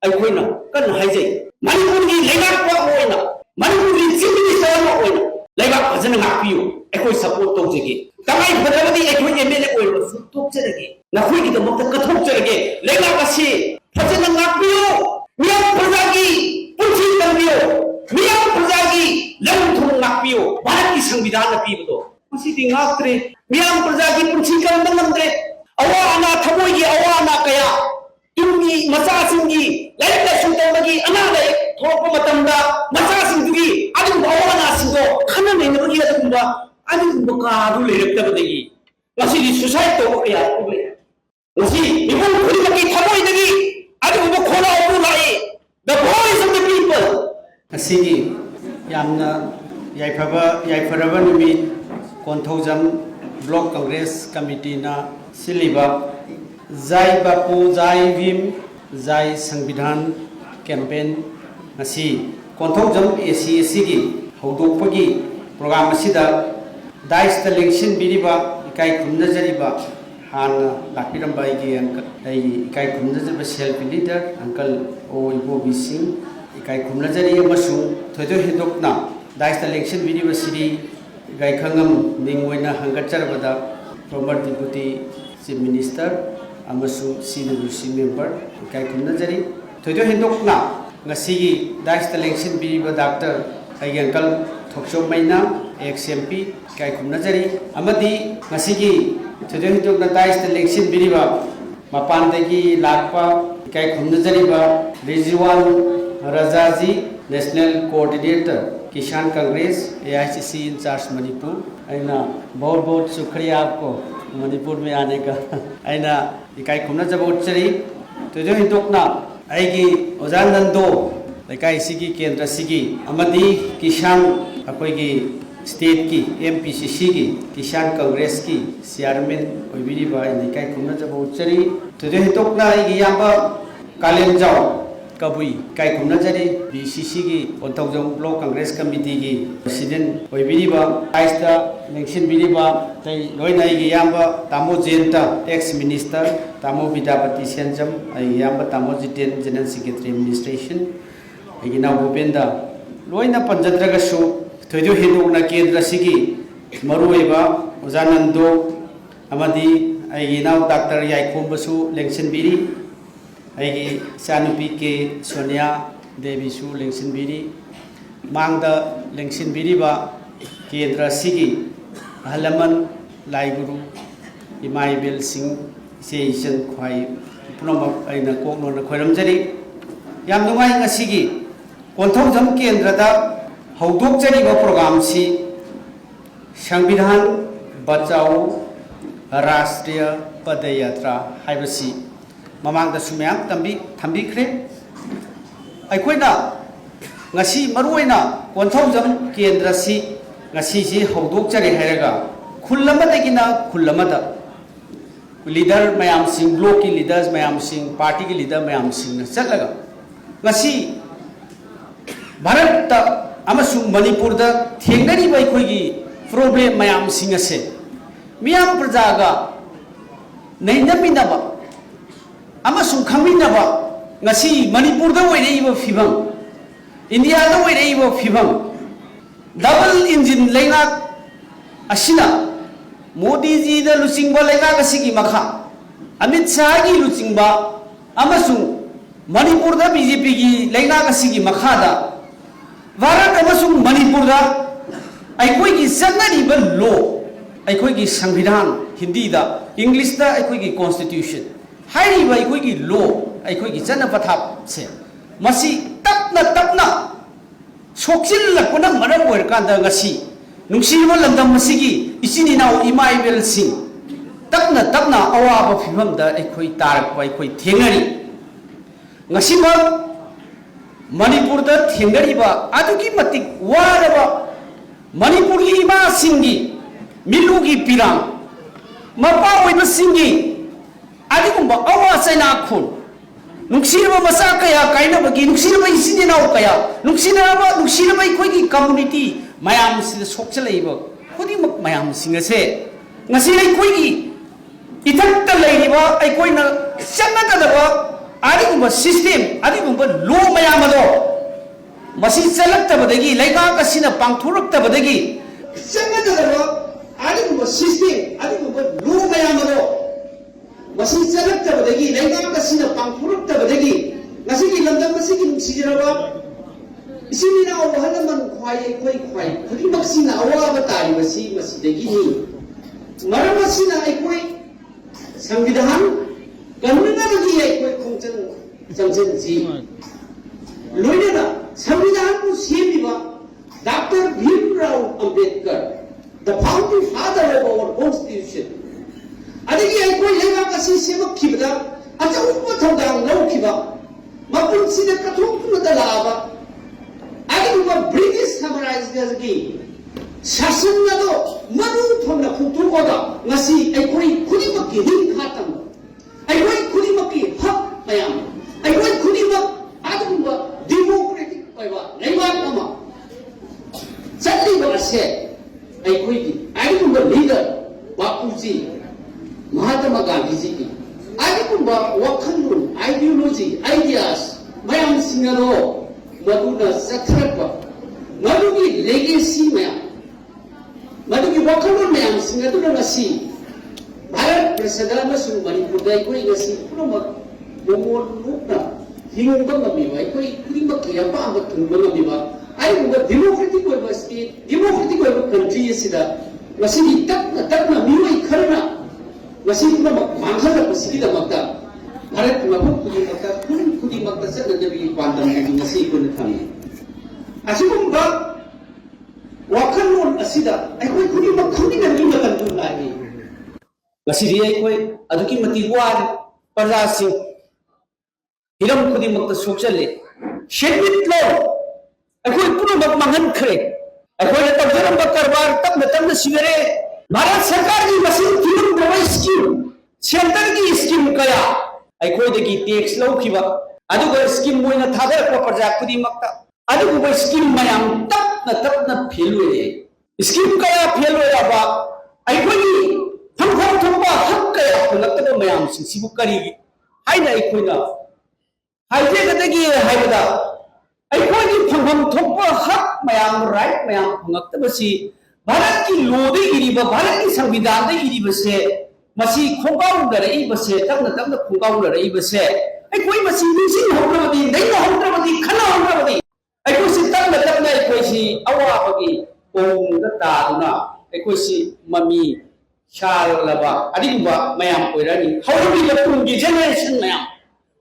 ꯑꯩꯈꯣꯏꯅ ꯀꯟꯅ ꯍꯥꯏꯖꯩ ꯃꯅꯤꯄꯨꯔꯒꯤ ꯂꯩꯉꯥꯛꯄ ꯑꯣꯏꯅ ꯃꯅꯤꯄꯨꯔꯒꯤ ꯆꯤꯐ ꯃꯤꯅꯤꯁꯇꯔ ꯑꯃ ꯑꯣꯏꯅ ꯂꯩꯕꯥꯛ ꯐꯖꯅ ꯉꯥꯛꯄꯤꯌꯨ ꯑꯩꯈꯣꯏ ꯁꯄꯣꯔꯠ ꯇꯧꯖꯒꯦ ꯇꯉꯥꯏ ꯐꯗ꯭ꯔꯕꯗꯤ ꯑꯩꯈꯣꯏ MLA ꯑꯣꯏꯔꯕꯁꯨ ꯇꯣꯛꯆꯔꯒꯦ ꯅꯈꯣꯏꯒꯤꯗꯃꯛꯇ ꯀꯠꯊꯣꯛꯆꯔꯒꯦ ꯂꯩꯉꯥꯛ ꯑꯁꯤ ꯐꯖꯅ ꯉꯥꯛꯄꯤꯌꯨ ꯃꯤꯌꯥꯝ ꯄ꯭ꯔꯖꯥꯒꯤ ꯄꯨꯟꯁꯤ ꯀꯟꯕꯤꯌꯨ ꯃꯤꯌꯥꯝ ꯄ꯭ꯔꯖꯥꯒꯤ ꯂꯝ ꯊꯨꯝ ꯉꯥꯛꯄꯤꯌꯨ ꯚꯥꯔꯠꯀꯤ ꯁꯪꯕꯤꯙꯥꯟꯅ ꯄꯤꯕꯗꯣ ꯃꯁꯤꯗꯤ ꯉꯥꯛꯇ꯭ꯔꯦ ꯃꯤꯌꯥꯝ ꯄ꯭ꯔꯖꯥꯒꯤ ꯄꯨꯟꯁꯤ ꯀꯟꯕ ꯉꯝꯗ꯭ꯔꯦ ꯑꯋꯥ ꯑꯅꯥ ꯊꯃꯣꯏꯒꯤ ꯑꯋꯥ ꯑꯅꯥ ꯀꯌꯥ ꯇꯨꯡꯒꯤ ꯃꯆꯥꯁꯤꯡꯒꯤ ꯂꯥꯏꯔꯤꯛ ꯂꯥꯏꯁꯨ ꯇꯝꯕꯒꯤ ꯑꯅꯥ ꯂꯥꯏꯌꯦꯛ ꯊꯣꯛꯂꯛꯄ ꯃꯇꯝꯗ ꯃꯆꯥꯁꯤꯡꯗꯨꯒꯤ ꯑꯗꯨꯒꯨꯝꯕ ꯑꯋꯥ ꯑꯅꯥꯁꯤꯡꯗꯣ ꯈꯟꯅ ꯅꯩꯅꯕꯒꯤ ꯑꯗꯨꯒꯨꯝꯕ ꯀꯥꯗꯨ ꯂꯩꯔꯛꯇꯕꯗꯒꯤ ꯉꯁꯤꯗꯤ ꯁꯨꯁꯥꯏꯗ ꯇꯧꯕ ꯀꯌꯥ ꯊꯣꯛꯂꯛꯑꯦ ꯉꯁꯤ ꯃꯤꯄꯨꯝ ꯈꯨꯗꯤꯡꯃꯛꯀꯤ ꯊꯃꯣꯏꯗꯒꯤ ꯑꯗꯨꯒꯨꯝꯕ ꯈꯣꯜꯂꯥꯎ ꯂꯥꯛꯏ ꯗ ꯚꯣꯏꯁ ꯑꯣꯐ ꯗ ꯄꯤꯄꯜ ꯑꯁꯤꯒꯤ ꯌꯥꯝꯅ ꯌꯥꯏꯐꯔꯕ ꯅꯨꯃꯤꯠ ꯀꯣꯟꯊꯧꯖꯝ ब्लॉक कांग्रेस कमिटीना सिलिबा जय बापू जय भीम जय संविधान कैंपेन असी कोंथौजम ACAC की हौदोकपगी प्रोग्राम असिदा दाइस्ता लेंसिन बिरिबा इकाई खुमनजरिबा हान लापिरंबा इकाई खुमनजरिबा self leader uncle O Ibobi Singh इकाई खुमनजरि अमसु थोदो हेदोकना दाइस्ता लेंसिन बिरिबा सिरी गायखंगम निंगोइना हंगचरबदा फॉर्मर डिप्यूटी चीफ मिनिस्टर अमसु CWC मेंबर गायखुमनजरी थोइदो हेंदोकना ngasiगी दाइस्ता लेंसिन बिरिबा डॉक्टर आइगे अंकल थोक्सोमैना XMP गायखुमनजरी अमदी ngasiगी थोइदो हेंदोकना दाइस्ता लेंसिन बिरिबा मपानदगी लाकपा गायखुमनजरीबा रिजवान रजाजी national coordinator Kisan Congress AICC in charge Manipur अना बहुत बहुत शुक्रिया आपको मणिपुर में आने का अना इकाई खुमना जब उच्चरी तो जो हिंदोकना आएगी ओजान नंदो इकाई सिगी केंद्र सिगी अमदी किसान अकोई स्टेट की MPCC की किसान कांग्रेस की चेयरमैन ओइबिरिबा इकाई खुमना जब उच्चरी तो जो हिंदोकना आएगी यहाँ कालेंजाओ कबुई काई खुमनजरी BCC की कोंथौजम ब्लॉक कांग्रेस कमिटी की प्रेसिडेंट ओइबिरिबा आइस्ता लेंसिन बिरिबा तै लोइना इगी याम्बा तामो जेंटा एक्स मिनिस्टर तामो विद्यापति सेंजम आई याम्बा तामो जितेन जनरल सेक्रेटरी एडमिनिस्ट्रेशन इगी नाव भूपेंद्र लोइना पंजद्रगसु थोइदो हेदोकना केंद्र सिगी मरुएबा ओजानंदो अमदी आई नाव डॉक्टर याइखोमबसु लेंसिन बिरी आइगी चानुपी के सोनिया देवीसु लेंसिनबिरी मांगदा लेंसिनबिरीबा केंद्र सिगी अहलमन लाइगुरु इमाइबेल सिंह इसेइसन ख्वाई पुनमक आइना कोकनोना खोरमजरी याम नुंगाई ngasiगी कोंथौजम केंद्रदा हौदोकजरीबा प्रोग्राम सि संविधान बचाओ राष्ट्रीय पदयात्रा हाइबसी ममांग सुमयाम थम्बिख्रे अखोइना ngasi maruina कोंथौजम केंद्र सि ngasi si हौदोकजरे हैरगा खुल्लमदगिना खुल्लमदा लीडर मयाम सिंह ब्लॉक की लीडर्स मयाम सिंह पार्टी की लीडर मयाम सिंह न चलगा ngasi भारत अमसु मणिपुर दा थेंगरी बाई खोगी प्रॉब्लम मयाम सिंह से मियाम प्रजागा नैनमिनबा अमसु खमिनबा ngasi मणिपुर दा ओइरेइबो फिबम इंडिया दा ओइरेइबो फिबम डबल इंजिन लेंगाक असिना मोदी जी दा लुचिंगबा लेंगाक असिगी मखा अमित शाह की लुचिंगबा अमसु मणिपुर दा BJP की लेंगाक असिगी मखा दा भारत अमसु मणिपुर दा अखोई की सन्नरिबा लॉ अखोई की संविधान हिंदी दा इंग्लिश दा अखोई की कॉन्स्टिट्यूशन हाइरिबा अखोई की लॉ अखोई की चन्न पथाप से मसी तपना तपना सोक्सिलकपना मरम ओइरकांदा ngasi नुंसिबा लंदम मसिगी इचिनिनाव इमाइबेल सिंह तपना तपना अवाबा फिबम दा अखोई तारकबा अखोई थेंगरी ngasiba मणिपुर दा थेंगरीबा अदुगी मतिक वारबा मणिपुर की इमा सिंगी मिलुगी पिरांग मपा ओइबा सिंगी अदिगुंबा अवा चैना खुन नुंसिरबा मसा कया काइनबगी नुंसिरबा इसिनिनाव कया नुंसिरबा इखोइगी कम्युनिटी मयाम सिदा सोक्चलैबा खुदिमक मयाम सिंगसे ngasi इखोइगी इथक्ता लैरिबा अखोइना चन्नगदबा ꯑꯗꯨꯒꯨꯝꯕ ꯁꯤꯁꯇꯦꯝ ꯑꯗꯨꯒꯨꯝꯕ ꯂꯣ ꯃꯌꯥꯝ ꯑꯗꯣ ꯃꯁꯤ ꯆꯠꯂꯛꯇꯕꯗꯒꯤ ꯂꯩꯉꯥꯛ ꯑꯁꯤꯅ ꯄꯥꯡꯊꯣꯔꯛꯇꯕꯗꯒꯤ ꯆꯠꯅꯒꯗꯕ ꯑꯗꯨꯒꯨꯝꯕ ꯁꯤꯁꯇꯦꯝ ꯑꯗꯨꯒꯨꯝꯕ ꯂꯣ ꯃꯌꯥꯝ ꯑꯗꯣ ꯃꯁꯤ ꯆꯠꯂꯛꯇꯕꯗꯒꯤ ꯂꯩꯉꯥꯛ ꯑꯁꯤꯅ ꯄꯥꯡꯊꯣꯔꯛꯇꯕꯗꯒꯤ ꯉꯁꯤꯒꯤ ꯂꯝꯗꯝ ꯑꯁꯤꯒꯤ ꯅꯨꯡꯁꯤꯖꯔꯕ ꯏꯆꯤꯟ ꯏꯅꯥꯎ ꯑꯍꯜ ꯂꯃꯟ ꯈ꯭ꯋꯥꯏ ꯑꯩꯈꯣꯏ ꯈ꯭ꯋꯥꯏ ꯈꯨꯗꯤꯡꯃꯛꯁꯤꯅ ꯑꯋꯥꯕ ꯇꯥꯔꯤꯕꯁꯤ ꯃꯁꯤꯗꯒꯤꯅꯤ ꯃꯔꯝ ꯑꯁꯤꯅ ꯑꯩꯈꯣꯏ ꯁꯪꯕꯤꯙꯥꯟ ꯀꯟꯅꯕꯒꯤ ꯑꯩꯈꯣꯏ ꯈꯣꯡꯖꯪ ꯆꯪꯁꯤꯟꯁꯤ लोइनेना संविधान को सेमिबा doctor Bhimrao Ambedkar the founding father of our constitution अदगी कोई लेगा कसी सेवक खिबदा अचौप थौदांग लौखिबा मपुंसिने कथोंपुनदा लाबा अदगी ब्रिटिश साम्राज्यगी शासननादो मनु थोंना खुंतुकोदा ngasi कोई खुदिमकी हिं खातम कोई खुदिमकी हक मयाम कोई खुदिमक अदुगुंबा डेमोक्रेटिक ओइबा लेबाक अमा चट्टीबा असे अइखोइगी अइगुंबा लीडर बापूजी महात्मा गांधी जी की अइगुंबा वखलुन आइडियोलॉजी आइडियास मयाम सिंगरो मदुना सथरपा मदुगी लेगेसी मयाम मदुगी वखलुन मयाम सिंगदुना ngasi भारत प्रसदा मसु मणिपुर दा अइखोइ ngasi पुरमक मोमोन लुकना हिंगबा ngamiba अइखोइ खुदिमक यापाम थुंबा ngamiba अइगुंबा डेमोक्रेटिक ओइबा स्टेट डेमोक्रेटिक ओइबा कंट्री असिदा ngasi तकना मिवै खरना ngasi पुरमक मांगहरपसिगिदमक्ता भारत मफम खुदिमक्ता खुदिमक्ता चलनबी पांदम ngasi कोन थामि असिगुंबा वाखलोन असिदा अइखोइ खुदिमक खुदिनबी मतम दुनाहि ngasi ri अइखोइ अदुकी मति वार प्रजा सिंह हिरम खुदिमक सोचले शेडविट लो अखोई पुनमक मंगन खरे अखोई तबजरम करबार तब तब सिगरे भारत सरकार की मशीन फिल्म दवाई स्कीम सेंटर की स्कीम कया अखोई दगी टैक्स लौखिबा अदुगो स्कीम मोइना थादरक प्रजा खुदिमक अदुगो स्कीम मयाम तब फेल होए स्कीम कया फेल होयाबा अखोई फंफम थोबा हक कया फलक्तबा मयाम सिबु करी हाइना अखोइना हाइजेगदगी हाइबदा अखोई फंगम थोपा हक मयाम राइट मयाम फंगक्तबसी भारत की लोदे इरिबा भारत की संविधान दे इरिबसे मसी खोगाउ लरइबसे तबना खोगाउ लरइबसे अखोई मसी निसिन होत्रबदी नैना होत्रबदी खना होत्रबदी अखोई सि तबना अखोई सि अवाबगी ओंगदा तादुना अखोई सि ममी शालबा अदिबा मयाम ओइरानी हौरबी लपुंगी जनरेशन मयाम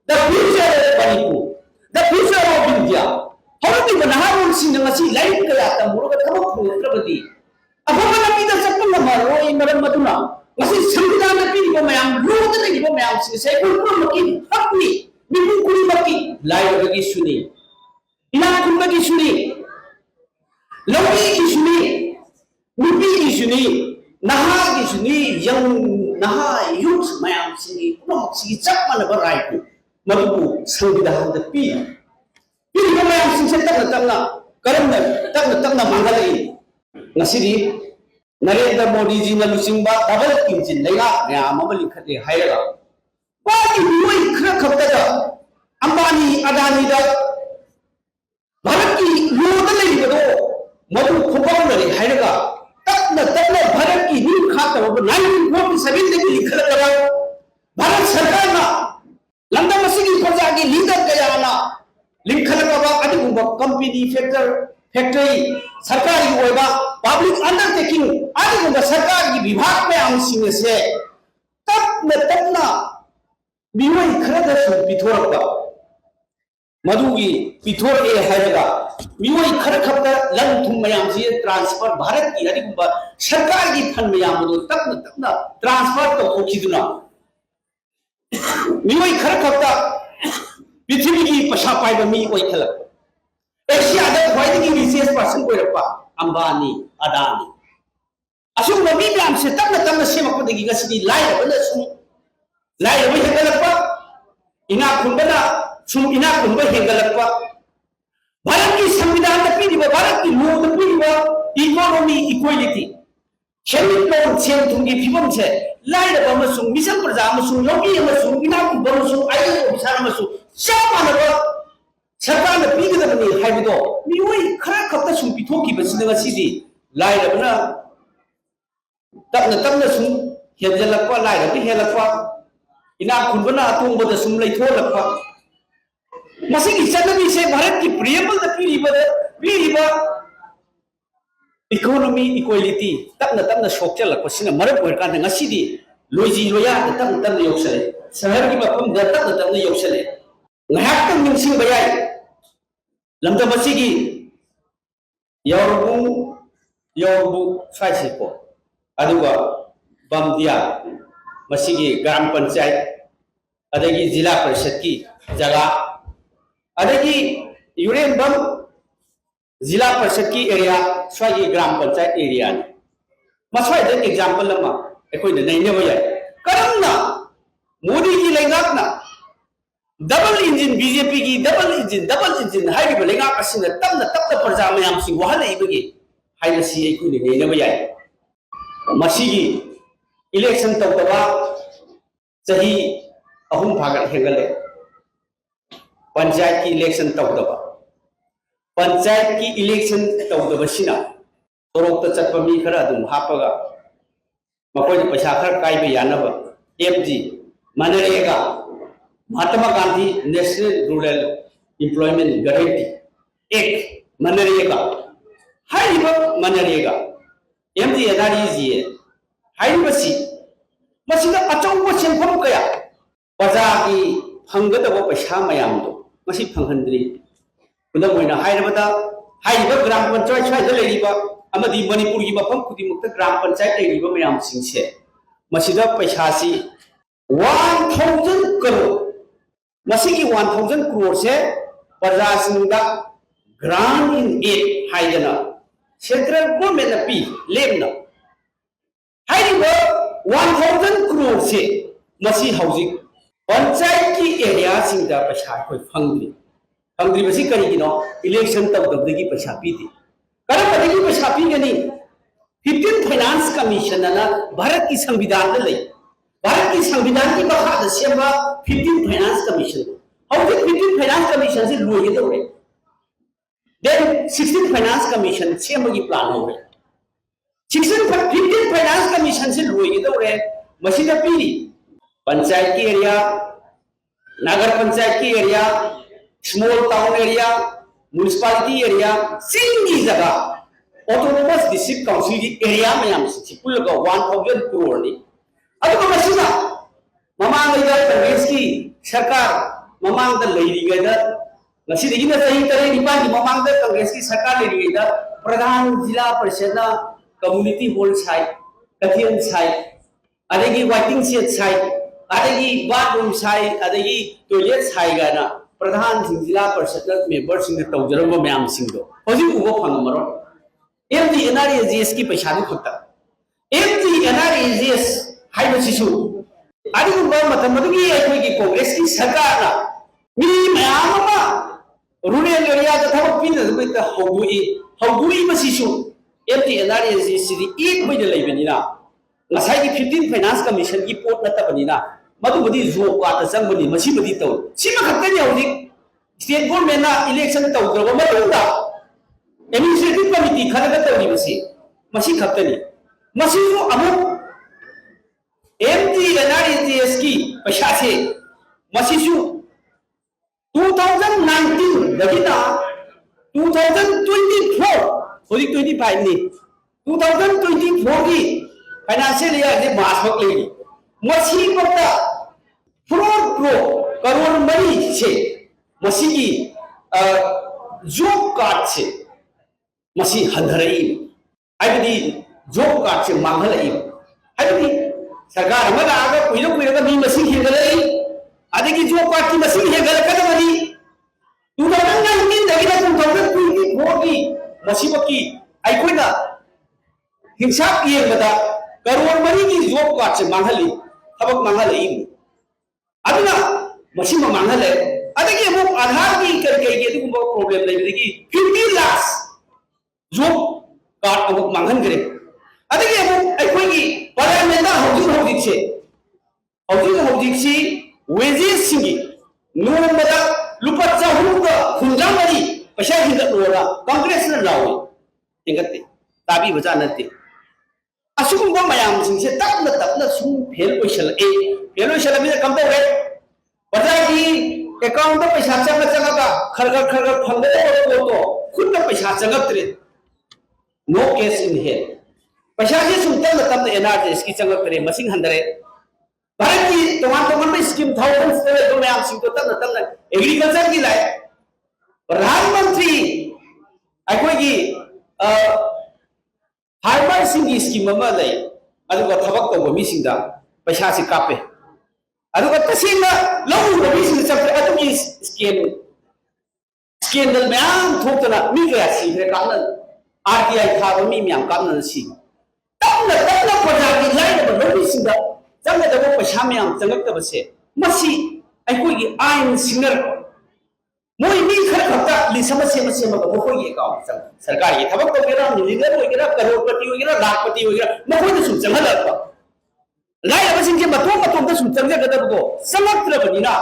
the future of Manipur, the future of India. How do you know see the machine like the Muraka? Above the Sakuma, Roy Maramatuna, was it something that people may am rude and people may have say, help me, Bimukuri, Live Gishuni. Inakumaki Shuni, Loki Gishuni, Mubi Gishuni, Naha Gishuni, young Naha, youth, my am singing, no, see, Chapman of a right. मरुपु संविधान the P मयाम सिंसे तकना करमना मांगलई नसिरी Narendra Modi ji न लुसिंबा double engine लेगा मयाम अम लिखते हायगा बाकी मोई खर खबदा अंबानी अदानी दा भारत की लोद लेबदो मरु खुबाउ लरे हायगा तकना भारत की नींव खाता 1947 दगी लिखलगा भारत सरकार ना लंदन मसीगी प्रजा की लीडर कयाना लिंखलगबा अदिगुंबा कंपनी फैक्ट्री सरकारी होइबा पब्लिक अंडरटेकिंग अदिगुंबा सरकार की विभाग में आंसिंग से तबना मिवै खरदा सु पिथोरबा मधुगी पिथोर ए हायगा मिवै खर खबदा लं थुम मयाम से ट्रांसफर भारत की अदिगुंबा सरकार की फंड मयाम दो तबना ट्रांसफर तो होखिदुना मिवै खर खबदा पृथ्वी की पशा पाइबा मी ओइ खलक एशिया दा ख्वाइदगी richest person कोइरपा Ambani Adani assume मी ब्याम से तबना सेमकदगी गसदी लाइरबना सुम लाइरबा हेगलपा इना खुंबना सुम इना खुंबा हेगलपा भारत की संविधान दा पीरिबा भारत की लॉ दा पीरिबा इकोनॉमी इक्वालिटी शेमिटोन सेम थुंगी फिबम से लाइरब अमसुंग मिशन प्रजा अमसुंग लौकी अमसुंग इनाकुब अमसुंग आइडल ऑफिसर अमसुंग चप मानबा सरकार ने पीगदबनी हाइबदो मियोई खरा खत्ता सुं पिथोखिबसिना ngasidi लाइरबना तबना तबना सुं हेजलकवा लाइरब हेलकवा इना खुनबना अतुंबदा सुं लैथोलकवा मसिगी चनबी से भारत की प्रियबल द पीरिबा इकोनॉमी इक्वालिटी तबना तबना सोक्चलकपसिना मरब ओरकान ngasidi लोजी लोया तबना तबना योक्सले शहर की मफम the तबना तबना योक्सले ngahak ningsing bayai lamda masigi yorbu saisi ko aduga bamdia masigi gram panchayat adagi jila parishad ki jaga adagi yuren bam jila parishad ki area swagi gram panchayat area ni maswai da example lama ekoi da naine bayai karamna modi ki laingakna double engine BJP की double engine high लेगा तबना तब प्रजा ma'am Singh वहलबी है election तौदबा चाही अहम फागत हेगले पंचायत की election तौदबा panchayat की election तौदबसिना तोरक Chatap मी खरा अदुम हापगा मकोय पैसा खर कायबे यानब एफजी MNREGA Mahatma Gandhi national rural employment guarantee act MNREGA हाइब मनरेगा एमजी एनआरईजी हाइबसी मसिदा अचौब सेंफम कया प्रजा की फंगदब पैसा मयामदो मसि फंगहंद्री खुदम ओइना हाइरबदा हाइब ग्राम पंचायत स्वाइदा लेरिबा अमदी मणिपुर की मफम खुदिमुक्त ग्राम पंचायत लेरिबा मयाम सिंगसे मसिदा पैसासी 1000 करोड़ मसीगी 1000 crore से प्रजा सिंगा ग्रांट इन एड हाइदना सेंट्रल गवर्नमेंट पी लेबना हाइबो 1000 crore से मसी हौजिक पंचायत की एरिया सिंगा पैसा कोई फंगद्री बसी करिगिनो इलेक्शन तौदबदगी पैसा पीती करबदगी पैसा पीगनी 15 फाइनेंस कमीशन ना भारत की संविधान में लई भारत की संविधान की मखा 15 फाइनेंस कमीशन हौजिक 15 फाइनेंस कमीशन से लोइगदौरे देन 16 फाइनेंस कमीशन सेमगी प्लान होरे 15 फाइनेंस कमीशन से लोइगदौरे मसिदा पीरी पंचायत की एरिया नगर पंचायत की area small town area municipality area सिंगी जगह ऑटोनोमस डिस्ट्रिक्ट काउंसिल की एरिया में हम पुलगा 1000 crore नि अदुगा मसिदा ममांगदा कांग्रेस की सरकार ममांगदा लेरिगदा ngasidigina sahi tare nipan di mamangda Congress की सरकार लेरिगदा pradhan zila parishad community hall site कथियन साइट अदेगी वाइटिंग सेट साइट अदेगी बाथरूम साइट अदेगी टॉयलेट साइट गाना प्रधान जिला परिषद मेंबर सिंह तौजरम मैम सिंह होजी उबो फंगमरो एमडी एनआरईजीएस की पैसा नि खत्ता एमडी एनआरईजीएस हाइबसिसु अदिगुंबा मतमदुगी अखोगी कांग्रेस की सरकार ना मी मैम रूरल एरिया का थबक पिनदबैत हौगुई मसिसु एमडी एनआरईजीएस सिदी एक बइद लेबनिना ngасai की 15 फाइनेंस कमीशन की पोट नतबनिना मधुबदी जॉब कार्ड चंगबनी मसिबदी तौ सिमा खत्तनि हौजिक स्टेट गवर्नमेंट ना इलेक्शन तौद्रबा मतुंदा एडमिनिस्ट्रेटिव कमिटी खरगा तौरिबसी मसि खत्तनि मसिसु अमु एमडी एनआरईजीएस की पैसा से मसिसु 2019 दगिना 2024 होदी 25 नि 2024 की फाइनेंशियल ईयर से मास भक लेगी मसी पक्ता फ्रॉड प्रो करोड़ मरी से मसी की जॉब कार्ड से मसी हंधरई आइबदी जॉब कार्ड से मांगलई आइबदी सरकार अमदा आगा कुइरगा मी मसी हेगलई अदगी जॉब कार्ड की मसी हेगलकदबनी 2019 दगिना 2024 की मसी बकी आइकोइना हिसाब येबदा करोड़ मरी की जॉब कार्ड से मांगली थबक मांगलई अदना मसी मांगले अदगी अमु आधार की करके दुगुंबा प्रॉब्लम लेबदगी 50 लाख जॉब कार्ड अमु मांगन करे अदगी अमु आइकोइगी पार्लियामेंट हौजिक से वेजेस नोमदा लुपा चाहूगा खुंजा मरी पैसा हिंगलोरा कांग्रेस लावे हिंगते ताबी बजा नते असुगुंबा मयाम सिंसे तपना तपना सुम फेल ओइसल कम तौरे बजा की अकाउंट पैसा चंगा खरगर फंगदे तो खुद पैसा चंगत्रे नो केस इन हेड पैसा से सुम तपना एनआरएस की चंगत्रे मसिंग हंदरे भारत की तोमान स्कीम एग्रीकल्चर की लाए प्रधानमंत्री अखोगी फार्मर की स्कीम थबक तब मीसिंदा पैसा से कापे स्कैंडल मैम थोकना मी कया सीरे कानन आरटीआई थाब मी मैम कानन सी तबना प्रजा की लाइन लमीसिंदा जंग दबो पैसा मैम चंगतब से मसी अखोगी आइन सिंगर मोई मी खर खता लिसम से मखोगी अकाउंट सरकार की थबक तोगेरा मिलियनर होगेरा करोड़पति होगेरा लाखपति होगेरा मखोई सुम चंगलक लाइबसिंग के मतों सुम चंगदबो चंगत्रबनिना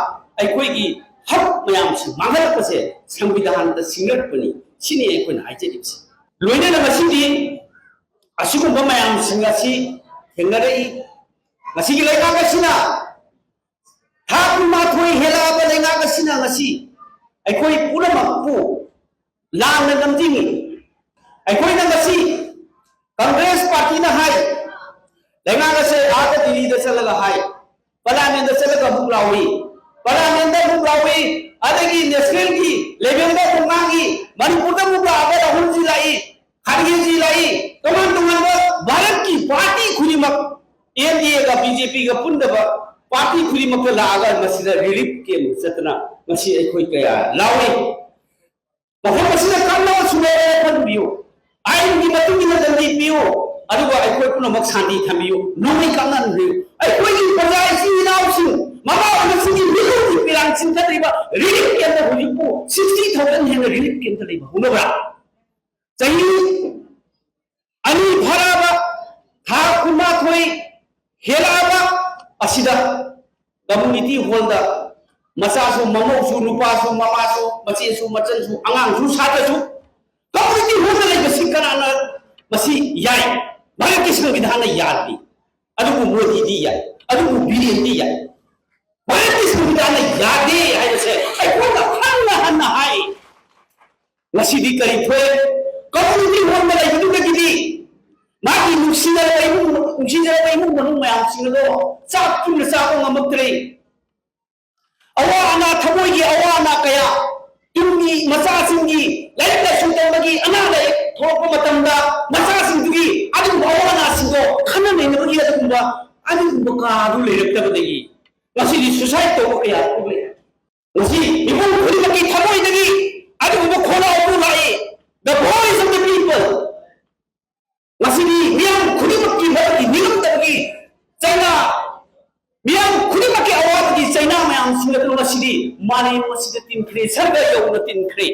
अखोगी हक मैम से मांगलपसे संविधान द सिंगरपनि सिनि अखोना हाइजेदिबसे लोइना मसिदि असुगुंबा मैम सिंगासी हेंगरई मसीगी लेगागसिना थाकुमाथोई हेलाबा लेगागसिना मसी अखोई पुरमकपु लांना नमदिंगी अखोइना मसी कांग्रेस पार्टी ना हाय लेगागसे आगा दिल्ली द चलगा हाय पार्लियामेंट द चलगा बुलावी पार्लियामेंट द बुलावी अदगी नेशनल की लेवल द बुलागी मणिपुर द बुलागा राहुल जी लाई खड़गे जी लाई तमाम भारत की पार्टी खुलीमक एनडीए का बीजेपी का पुंदब पार्टी खुलीमक लागा मसिदा रिलीफ केम चतना मसि अखोई कया लावे मफम मसिदा कामना सुने फनबियो आइन की मतुंगी नदंदी पियो अदुगा अखोई पुनमक शांति थमियो नोई कामना रियो अखोई की प्रजा इसी इनाउसिं ममा मसिदी मिलु की पिरांग सिंथरिबा रिलीफ केम द हुलिपो 60,000 हेन रिलीफ केम द लेबा हुनबरा सही अनि भराबा था कुमा थोई हेलाबा असिदा कम्युनिटी हॉल दा मसासु ममौसु नुपासु ममासु मचेसु मचनसु अंगांसु सातसु कम्युनिटी हॉल दा लेबसि कनाना मसी याय भारत के संविधान यादि अदुगु मोदी दी याय अदुगु बीजेपी दी याय भारत के संविधान यादे हायसे अखोना खन्ना हन्ना हाय मसीदी करी थोए कम्युनिटी हॉल दा लेबदुगि मागी नुसिनरबा इमुंग मनुंग मैम सिंगदो चाक तुमना चाको ngमक्तरे अवा अना थबोगी अवा अना कया तुमगी मचा सिंगी लाइक सुतंबगी अना ले थोप मतंदा मचा सिंगी अदु अवा अना सिंगो खना नेनबगी अदुबा अदु कादु लेरक्तबदगी मसिदी सुसाइड तो कया पुले मसि इमुंग खुलिमकी थबोइदगी अदु खोला अबु लाई the voice of the people मसीदी मियाम खुदिमकी मदगी निगमदगी चाइना मियाम खुदिमकी अवादगी चाइना मैम सिंगतु मसीदी माने मसीदी तिनख्रे सरगा यौन तिनख्रे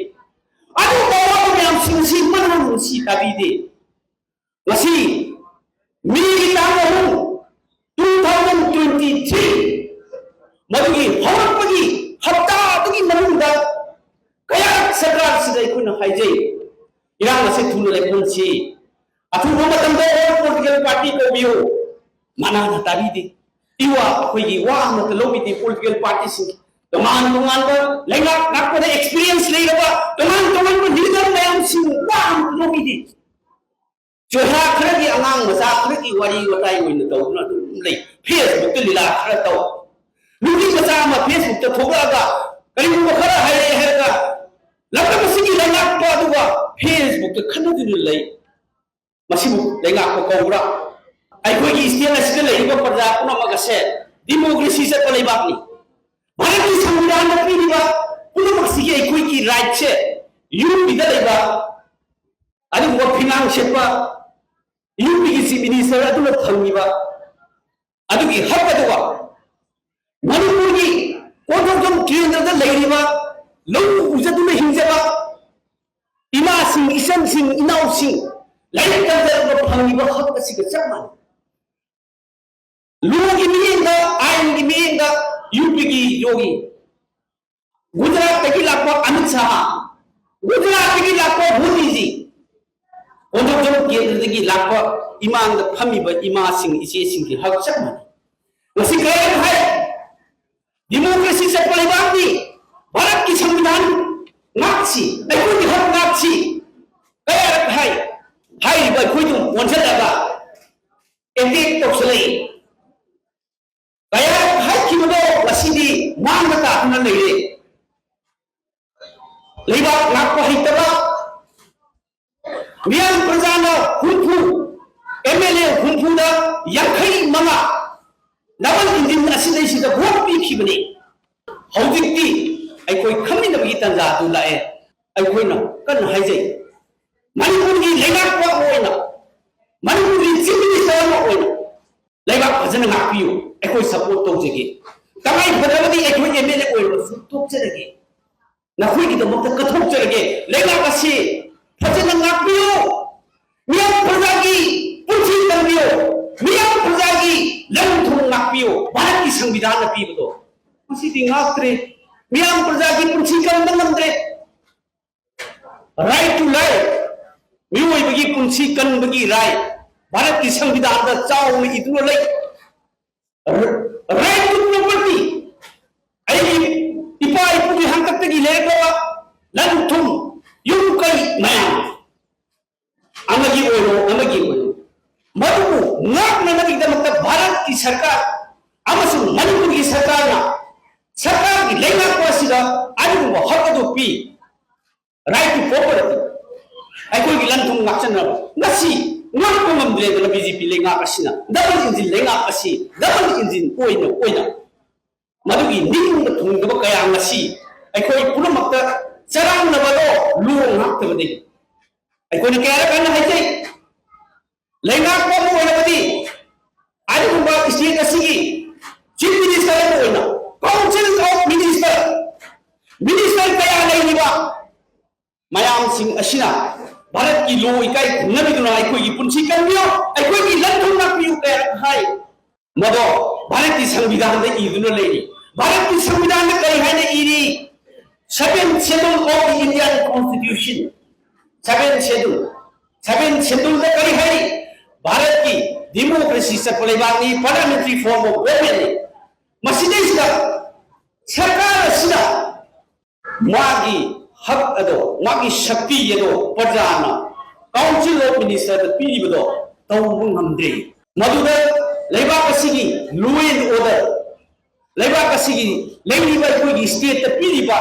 अदु बावा मैम सिंगसी मनन मुसी ताबीदे मसी मिली तामहु 2023 मदगी हरपगी हप्ता दुगी मनुंदा कया सरकार सिदै खुन हाइजे इरांग से थुनु लेखनसी अथुबा मतंदो पॉलिटिकल पार्टी को बियो माना ताबीदे इवा अखोगी वा मत लोबिदे पॉलिटिकल पार्टी सिंग तमान लेंगा नाको एक्सपीरियंस लेगा तमान लीडर मैम सिंग वा लोबिदे जोहा खरगी अंगांग मसा खरगी वारी वताई ओइन तौना ले फेसबुक ते लीला खर तौ नुगी मसा मा फेसबुक ते थोगागा करिबु खर हाय हेरगा लकम सिंगी लेंगा पादुगा फेसबुक ते खनदु ले मसिबु लेंगा को कौरा अखोगी स्टेट असिदा लेबा प्रजा पुनमगसे डेमोक्रेसी से पलेबाकनी भारत की संविधान में पीबा पुनमगसी अखोगी राइट से यूपी दा लेबा अदु वो फिनांग सेपा यूपी की चीफ मिनिस्टर अदु थंगीबा अदु की हक अदुवा मणिपुर की कोटोजम केंद्र दा लेरिबा लौ उजदुना हिंजबा इमा सिंह इसन सिंह इनाउ सिंह लाइक कर फंगीबा हक असिगा चमा लू की मीयेंग आयन की मीयेंग यूपी की योगी गुजरात की लाखों अमित शाह गुजरात की लाखों मोदी जी ओंदोजन केंद्र की लाखों इमाम फमीब इमा सिंह इसे सिंह की हक चकमनी वसी कहे है डेमोक्रेसी से परिवादी भारत की संविधान नाक्षी अखोई की हक नाक्षी कहे है हाई बाय कोई तुम वंशज लगा एटेक तोसले कहे है कि वो वसीदी मांग बता अपना नहीं लेबाक नाको हितबा मियां प्रजाना हुंफु एमएलए हुंफुदा यखई ममा डबल इंजिन असिदई सिदा भोट पीखिबने हौजिक्ति अखोई खमिनबगी तंजा दु लाए अखोइना कन हाइजै मणिपुर की लेबाक वा ओइना मणिपुर की चीफ मिनिस्टर वा ओइना लेबाक फजन नापियो अखोई सपोर्ट तौजगे तमाई फदबदी अखोई एमएलए ओइना सुतोकजरगे नखोई की दमक कथोकजरगे लेबाक असि फजन नापियो मियां प्रजा की पुंची तंबियो मियां प्रजा की लंग थुम नापियो भारत की संविधान पीबदो मसीदी नात्रे मियां प्रजा की पुंची कम नंद्रे राइट टू लाइफ मियोइबगी पुंची कनबगी राइट भारत की संविधान दा चाव में इतनो ले राइट टू प्रॉपर्टी आई इपा इपुगी हंकतगी लेगवा लंग थुम युम कई मयाम अमगी ओयो मधुबू नाकनबगीदमक्ता भारत की सरकार अमसुंग मणिपुर की सरकार की लेंगाकोसिदा अदुगुंबा हक अदु पी राइट टू प्रॉपर्टी अखोई की लंथुंग नाचनब ngasi ngakko ngamdre da BJP lenga asina double engine lenga asi double engine oina madugi ning da thung da kaya ngasi अखोई पुनमक्ता चरांग नबलो लुंग हाक्तबदि अखोई ने कया kan haijai lenga ko mo oinabadi adugumba state asigi chief minister ko oina council of minister kaya leiniba mayam sing asina Bharat की लो इकाई नबिदुना अखोई की पुंची कन्यो अखोई की लंथुंग नापियो कया हाय मदो भारत की संविधान दे इदुना लेनी भारत की संविधान में कई है eri 7th schedule of the Indian Constitution 7th schedule में कई है भारत की डेमोक्रेसी से परिवादी पार्लियामेंट्री फॉर्म ऑफ गवर्नमेंट मसीदेश का सरकार सिदा मागी हक अदो मागी शक्ति यदो प्रजाना काउंसिल ऑफ मिनिस्टर पीबदो तौबुं हमद्रे मदुदा लेबाक असिगी लॉ एंड ऑर्डर लेबाक असिगी लेनिबा कोई स्टेट पीरिबा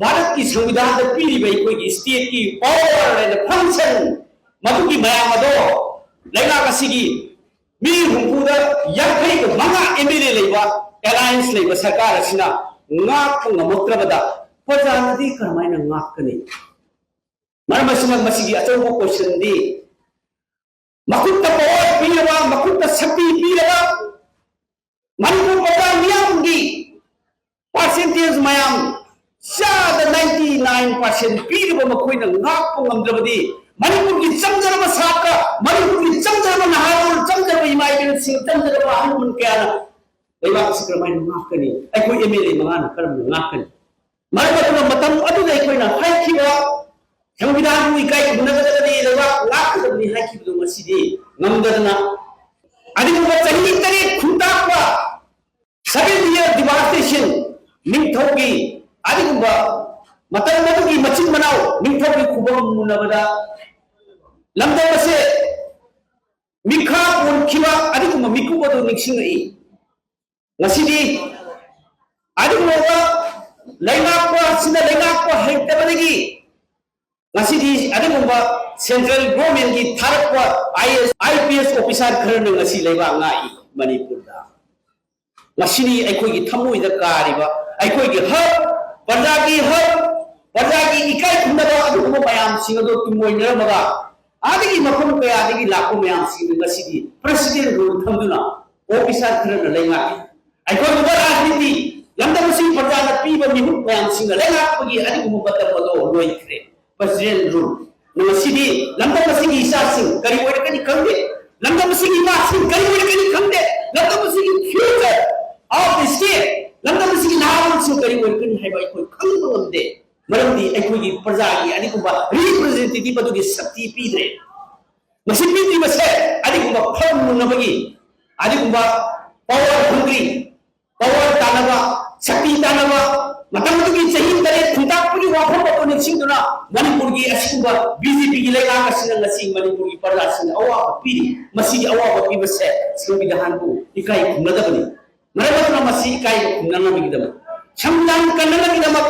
भारत की संविधान पीरिबा कोई स्टेट की पावर एंड फंक्शन मदुगी मयामदो लेबाक असिगी मी हुंपुदा यखै को मंगा एमएलए लेबा अलायंस लेबा सरकार असिना ngak ngamokrabada प्रजानदी करमायना ngakani मरमसिना मसिगी अचौबो क्वेश्चन दी मकुत्ता पावर पीरवा मकुत्ता शक्ति पीरवा मणिपुर प्रजा मियामगी परसेंटेज मयाम शाद 99% पीरवा मखोइना ngakpo ngamdrabadi मणिपुर की चमजरबा साका मणिपुर की चमजरबा नहारोल चमजरबा इमाइबेन सिंह चमजरबा हनुमन कयाना लेबाक सिक्रमायना ngakani अखोई एमएलए मंगाना करम ngakani मरबतुना मतम अदुदा अखोइना हाइखिबा संविधान को इकाई खुनगदबदी लेबाक लाखदबदी हाइखिबदु मसिदी ngamdadna अदिगुबा चही तरे खुंताकवा 7 year devastation निंथौगी अदिगुबा मतम मदुगी मचिन मनाव निंथौगी खुबम मुनबदा लमदबसे मिखा पोनखिबा अदिगुबा मिकुबदु निक्सिंगई ngasidi अदिगुबा लेंगाको सिना लेंगाको हेक्टबदगी ngasidi अदिगुबा सेंट्रल गवर्नमेंट की थारकवा आईपीएस ऑफिसर खरन ngasi लेबा ngai मणिपुर दा ngasiनि अखोई की थमोइदा कारिबा अखोई की हक प्रजा की इकाई खुंदबा अदुगुबा मयाम सिंगदो तुमोइनरमगा आदिगी मफम कया आदिगी लाखो मयाम सिंग ngasidi प्रेसिडेंट रो थमदुना ऑफिसर खरन लेंगा अखोई गुबा राजनीति लंदमसिंग प्रजाना पीबा मिहुत मयाम सिंग लेंगापगी अदिगुबा बतबदो लोइखरे प्रेसिडेंट रूल नमसिदी लंदमसिंग ईसा सिंह करी ओरकनी खंदे लंदमसिंग इमा सिंह करी ओरकनी खंदे ꯂꯝꯗꯝ ꯑꯁꯤꯒꯤ ꯐ꯭ꯌꯨꯆꯔ ꯑꯣꯐ ꯗ ꯁ꯭ꯇꯦꯠ ꯂꯝꯗꯝ ꯑꯁꯤꯒꯤ ꯅꯍꯥꯔꯣꯜꯁꯤꯡ ꯀꯔꯤ ꯑꯣꯏꯒꯅꯤ ꯍꯥꯏꯕ ꯑꯩꯈꯣꯏ ꯈꯪꯕ ꯉꯝꯗꯦ ꯃꯔꯝꯗꯤ ꯑꯩꯈꯣꯏꯒꯤ ꯄ꯭ꯔꯖꯥꯒꯤ ꯑꯗꯨꯒꯨꯝꯕ ꯔꯤꯄ꯭ꯔꯖꯦꯟꯇꯦꯇꯤꯚ ꯑꯗꯨꯒꯤ ꯁꯛꯇꯤ ꯄꯤꯗ꯭ꯔꯦ ꯃꯁꯤ ꯄꯤꯗ꯭ꯔꯤꯕꯁꯦ ꯑꯗꯨꯒꯨꯝꯕ ꯐꯝ ꯃꯨꯟꯅꯕꯒꯤ ꯑꯗꯨꯒꯨꯝꯕ ꯄꯋꯥꯔ ꯍꯪꯒ꯭ꯔꯤ ꯄꯋꯥꯔ ꯇꯥꯟꯅꯕ ꯁꯛꯇꯤ ꯇꯥꯟꯅꯕ ꯃꯇꯝ ꯑꯗꯨꯒꯤ ꯆꯍꯤ 7 ꯈꯨꯟꯇꯥꯛꯄꯒꯤ ꯋꯥꯐꯝ ꯑꯗꯨ ꯅꯤꯡꯁꯤꯡꯗꯨꯅ ꯃꯅꯤꯄꯨꯔꯒꯤ ꯑꯁꯤꯒꯨꯝꯕ ꯕꯤꯖꯦꯄꯤꯒꯤ ꯂꯩꯉꯥꯛ ꯑꯁꯤꯅ ꯉꯁꯤ ꯃꯅꯤꯄꯨꯔꯒꯤ ꯄ꯭ꯔꯖꯥꯁꯤꯡꯅ ꯑꯋꯥꯕ ꯄꯤꯔꯤ ꯃꯁꯤꯒꯤ ꯑꯋꯥꯕ ꯄꯤꯕꯁꯦ ꯁꯪꯕꯤꯙꯥꯟꯕꯨ ꯏꯀꯥꯏ ꯈꯨꯝꯅꯗꯕꯅꯤ ꯃꯔꯝ ꯑꯗꯨꯅ ꯃꯁꯤ ꯏꯀꯥꯏꯕ ꯈꯨꯝꯅꯅꯕꯒꯤꯗꯃꯛ ꯁꯪꯕꯤꯙꯥꯟ ꯀꯟꯅꯅꯕꯒꯤꯗꯃꯛ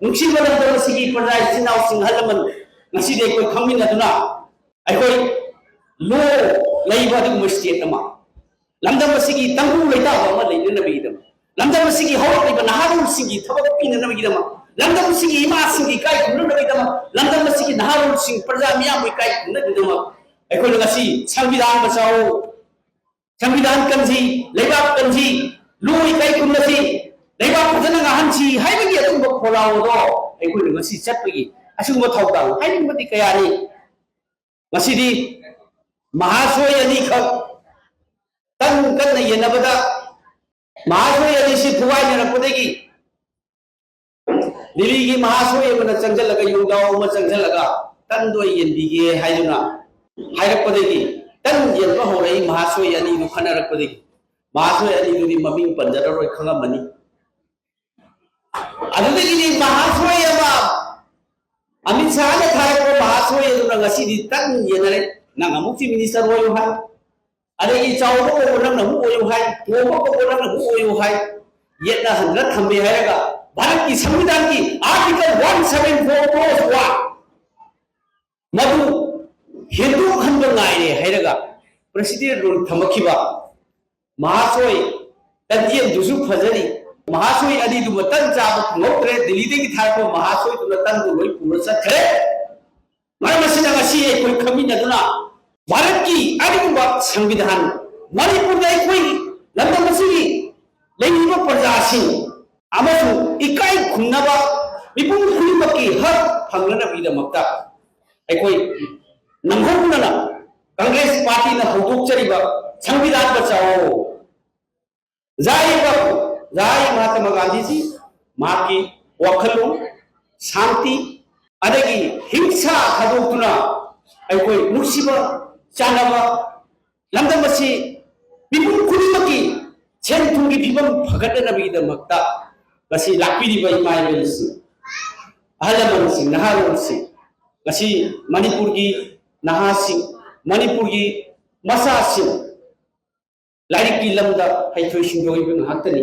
ꯅꯨꯡꯁꯤꯕ ꯂꯝꯗꯝ ꯑꯁꯤꯒꯤ ꯄ꯭ꯔꯖꯥ ꯏꯆꯤꯟ ꯏꯅꯥꯎꯁꯤꯡ ꯑꯍꯜ ꯂꯃꯟ ꯉꯁꯤꯗꯤ ꯑꯩꯈꯣꯏ ꯈꯪꯃꯤꯟꯅꯗꯨꯅ ꯑꯩꯈꯣꯏ ꯂꯣ ꯂꯩꯕ ꯑꯗꯨꯒꯨꯝꯕ ꯁ꯭ꯇꯦꯠ ꯑꯃ ꯂꯝꯗꯝ ꯑꯁꯤꯒꯤ ꯇꯪꯗꯨ ꯂꯩꯇꯥꯕ ꯑꯃ ꯂꯩꯅꯅꯕꯒꯤꯗꯃꯛ ꯂꯝꯗꯝ ꯑꯁꯤꯒꯤ ꯍꯧꯔꯛꯂꯤꯕ ꯅꯍꯥꯔꯣꯜꯁꯤꯡꯒꯤ ꯊꯕꯛ ꯄꯤꯅꯅꯕꯒꯤꯗꯃꯛ ꯂꯝꯗꯝ ꯑꯁꯤꯒꯤ ꯏꯃꯥꯁꯤꯡꯒꯤ ꯏꯀꯥꯏ ꯈꯨꯝꯅꯅꯕꯒꯤꯗꯃꯛ ꯂꯝꯗꯝ ꯑꯁꯤꯒꯤ ꯅꯍꯥꯔꯣꯜꯁꯤꯡ ꯄ꯭ꯔꯖꯥ ꯃꯤꯌꯥꯝꯕꯨ ꯏꯀꯥꯏ ꯈꯨꯝꯅꯕꯒꯤꯗꯃꯛ ꯑꯩꯈꯣꯏꯅ ꯉꯁꯤ ꯁꯪꯕꯤꯙꯥꯟ ꯕꯆꯥꯎ संविधान कंजी लेबाक कंजी लुई कई कुमनसी लेबाक फजना ngahанsi हाइबगी अदुम खोलावदो अखोइ ngasi चटपगी असुम थौतां हाइबंबदि कयानि ngasiदि महासोय अनि खक तन कन येनबदा महासोय अनि सि फुवाइ नरपदेगी दिल्ली की महासोय मन चंगलगा युगाव म चंगलगा तन दो येनबिगे हाइदुना हाइरपदेगी तन येनबा होरई महासोय अनि नु खनरपदेगी महासोय अनि दुदि ममिंग पंजररोय खंगमनि अदुदगी महासोय अमा अमित शाह ने थारको महासोय दुना ngasi di tan yenare nang amuki minister oyo hai adegi chawbo ko nang namu oyo hai tobo ko nang namu oyo hai yetna handra thambe hairaga Bharat की संविधान की आर्टिकल 174 क्लॉज 1 मधु हिंदू खंड नायरे हैरगा प्रेसिडेंट रोल थमखिबा महासोय तदिय दुसु फजरी महासोय अदि दु मतन चाब खंगौत्रे दिल्ली दे की थाको महासोय दु तन दु लोई पुर सखरे मरमसिना ngasi कोई खमी नदुना भारत की अदिगुबा संविधान मणिपुर दे कोई लंदन मसिगी लेनिबा प्रजासिंग अमसु इकाई खुन्नबा मिपुम खुनिमकी हक फंगनबीदमक्ता अखोई नंगौनना कांग्रेस पार्टी न हौदोकचरिबा संविधान बचाओ जाय महात्मा गांधी जी माकी वखलु शांति अदगी हिंसा खदोकना अखोई नुसिबा चानबा लंदमसी मिपुम खुनिमकी सेंथुंगी फिबम फगटनबीदमक्ता ngasi lakpiriba imaibelsi ahalamansi naharolsi ngasi manipur gi nahasi manipur gi masasi larik ki lamda haithoi singdoi bang hatani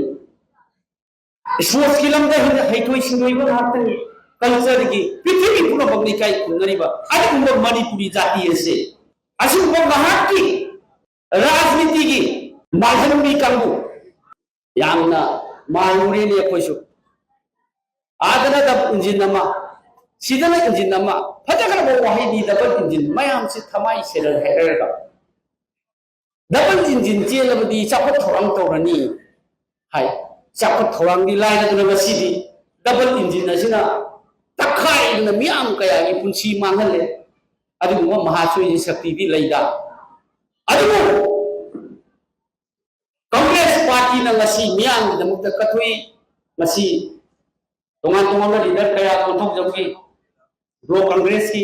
sports ki lamda haithoi singdoi bang hatani culture gi prithvi pura bagni kai kunariba adi umba manipuri jati ase asu umba mahaki rajniti gi malhambi kangu yamna मायूरी ने कोइसु आदना दब engine नमा सिदना engine नमा फजगरा बो वाही दी दबल engine मयाम से थमाई seller हेरगा दबल engine चेलबदी चापत Thorang तौरनी हाय चापत थोरंग दी line दना बसीदी double engine असिना तखाई न मियाम कया की पुंसी मांगले अदुगुम महासोय शक्ति दी लैदा अदुगु कांग्रेस पार्टी न ngasi मियाम दमुक्ता कथुई ngasi तोंगान लीडर कया कोंथोक जबगी ब्रो कांग्रेस की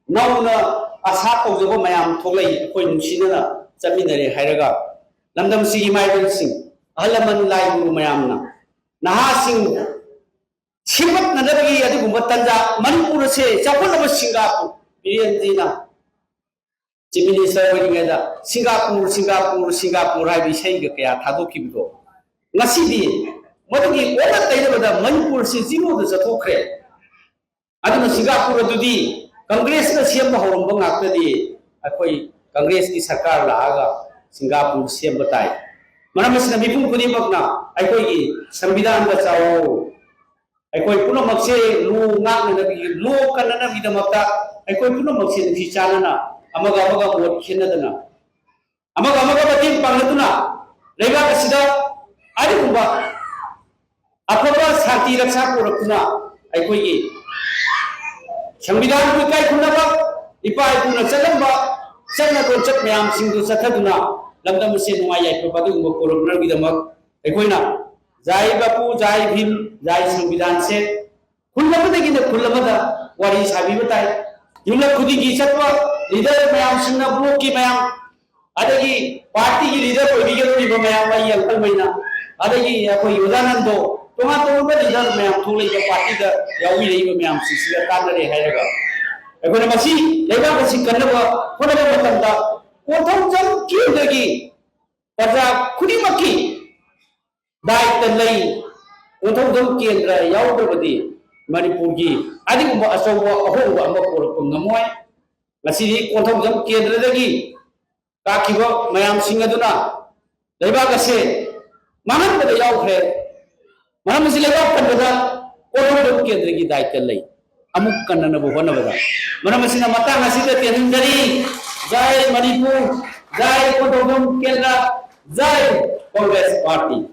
नौना आशा तौजब मयाम थोलै कोइ नुसिना चमिनरे हायरगा लमदम सिगी माइबल सिंह अहलमन लाइगु मयामना नहा सिंह सिमत नदबगी अदुगुम तंजा मणिपुर से चापनब सिंगापुर बिरेंजीना चीफ मिनिस्टर होइगेदा सिंगापुर हाइ बिसैग कया थादोखिबिदो ngasidi मदुगी ओना तैरबदा मणिपुर से जिरो द जथोखरे अदुना सिंगापुर दुदी कांग्रेस न सेम हौरंब ngaktadi अखोई कांग्रेस की सरकार लागा सिंगापुर सेम बताई मनमसना मिपुम कुनिबकना अखोई की संविधान बचाओ अखोई पुनमक्से लु ngakna नबी लो कनना बिदमक्ता अखोई पुनमक्से नि Chanana amaga wot khenadana amaga batin pangladuna leiba kasida adiguba afaba shanti raksha purakuna aikoi gi संविधान को kai kunaba ipa ipuna chalamba chana ko chak myam singdu sathaduna लमदम से नुआई याइफा अदुगुंबा कोरमनरगिदमक अखोइना जाय बापू जाय भीम जाय संविधान से खुल्लबदगिने खुल्लबदा वारी साबिबा ताई युमला खुदिगी चतवा लीडर मयाम सिंना ब्लॉक की मयाम अदगी पार्टी की लीडर ओइबिगेदोरिबा मयाम आई अंकल मैना अदगी अखोइ योदानंदो तोहा तोबा लीडर मयाम थोलैबा पार्टी दा यावी लेबा मयाम सिसिगा तानरे हायरगा अखोइना मसी लेबा मसी कन्नबा होनबा मतंदा कोथम जम की प्रजा खुदिमकी दायित्व लई कोथम जम केंद्र यावदबदी मणिपुर की अदिगुंबा अचौबा अहोंबा अमा कोरप ngमोय ngasiदी कोथम जम केंद्र दगी काखिबा मयाम सिंह अदुना लेबाग असे मानबदा यावख्रे मरम से लेबाग कन्नबदा कोथम जम केंद्र की दायित्व लई अमुक कन्ननबो होनबदा मरम सिना मतांग असिदा तेनिंदरी जय मणिपुर जय कोथम जम केंद्र जय कांग्रेस पार्टी।